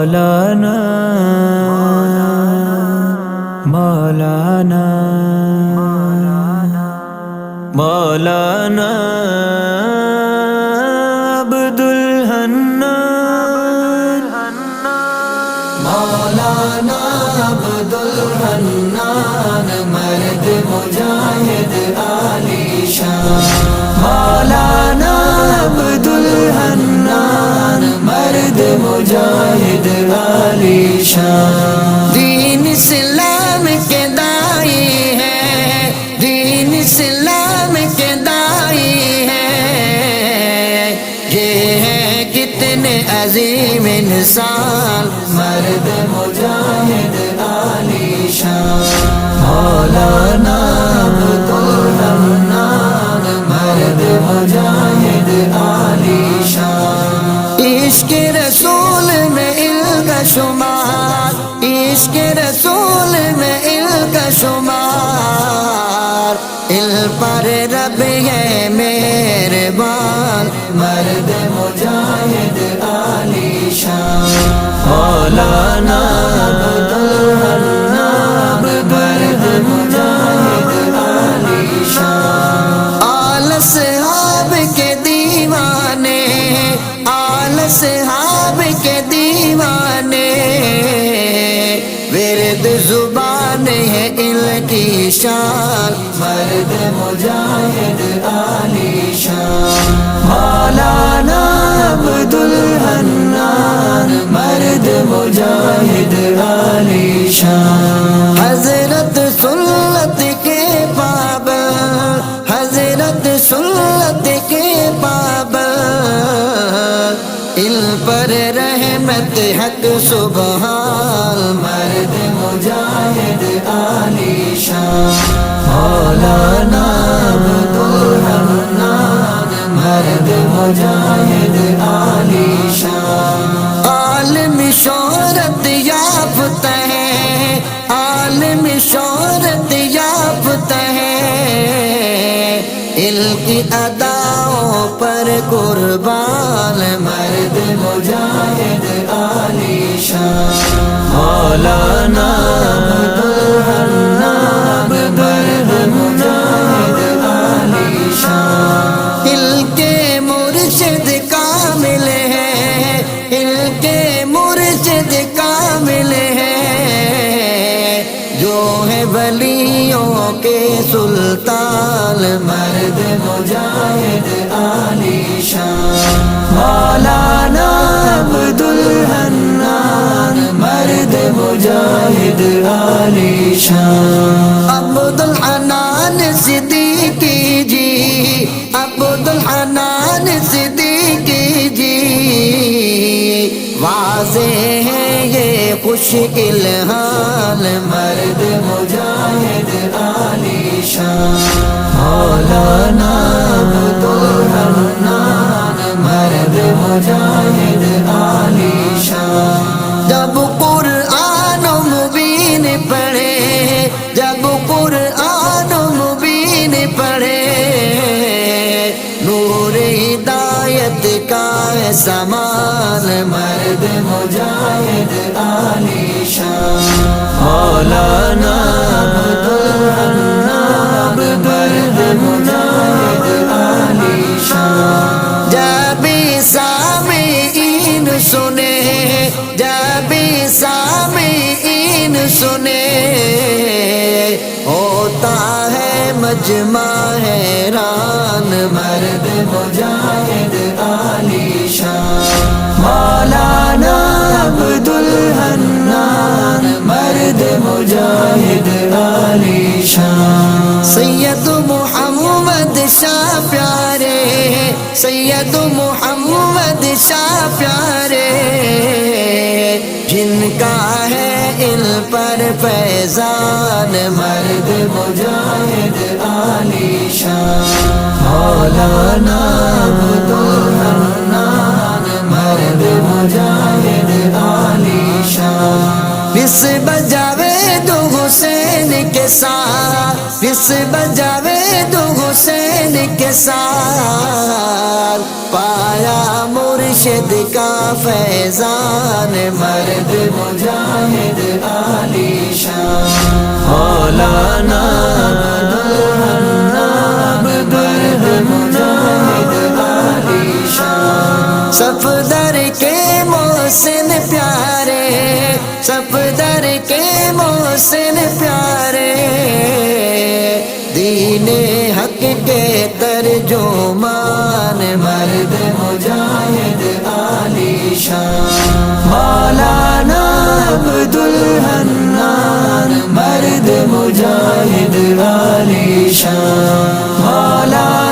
مولانا مولانا مولانا عبدالحنان مولانا عبدالحنان مرد مجاہد عالی شان مولانا عبدالحنان مرد مجاہد عالی شان دین اسلام کے دائی ہے، دین اسلام کے دائی ہے، یہ ہے کتنے عظیم انسان مرد مجاہد عالی شان مولانا عبدالحنان مرد مجاہد عالی شان عشق رسول میں علم کا شمار، عشق رسول میں علم کا شمار، علم پر رب ہے مہربان مرد مجاہد عالی شان مولانا عبدالحنان مرد مجاہد عالی شان آل صحاب کے دیوانے، آل صحاب کے دیوانے، ورد زبان ہے ان کی شان مرد مجاہد عالی شان مولانا عبدالحنان مرد مجاہد عالی شان حضرت سنت کے پابند، حضرت سنت کے پابند، ان پر رحمت حق سبحان مرد مجاہد عالی شان مولانا عبدالحنان مرد مجاہد عالی شان عالم شہرت یافتہ ہے، عالم شہرت یافتہ ہے، ان کی اداؤں پر قربان مرد مجاہد عالی شان مولانا عبدالحنان مرد مجاہد عالی شان ان کے مرشد کامل ہے، ان کے مرشد کامل ہے، جو ہے ولیوں کے سلطان مرد مجاہد عالی شان مولانا عبدالحنان مرد مجاہد عالی شان عبدالحنان صدیقی جی، عبدالحنان صدیقی جی، واضح ہے یہ خوش الحال مرد مجاہد عالی شان مولانا عبدالحنان مرد مجاہد عالی شان جب قرآن مبین پڑھے، جب قرآن مبین پڑھے، نور ہدایت کا ہے سامان مرد مجاہد عالی شان مولانا عبدالحنان مرد مجاہد عالی شان جب سامعین سنے، جب سامعین سنے، ہوتا ہے مجمع حیران مرد مجاہد عالی شان مولانا عبدالحنان مرد مجاہد عالی شان سید محمد شاہ پیارے، سید محمد شاہ پیارے، جن کا ہے ان پر فیضان مرد مجاہد عالی شان مولانا عبدالحنان مرد مجاہد عالی شان بس بجاوے دو حسین کے ساتھ، بس بجاوے دو حسین کے ساتھ، پایا مرشد مرشد کا فیضان مرد مجاہد عالی شان مولانا مرد مجاہد عالی شان صفدر کے محسن پیارے صفدر کے محسن پیارے دین حق کے ترجمان مرد مجاہد عالی شان مولانا عبد الحنان مرد مجاہد عالی شان مولانا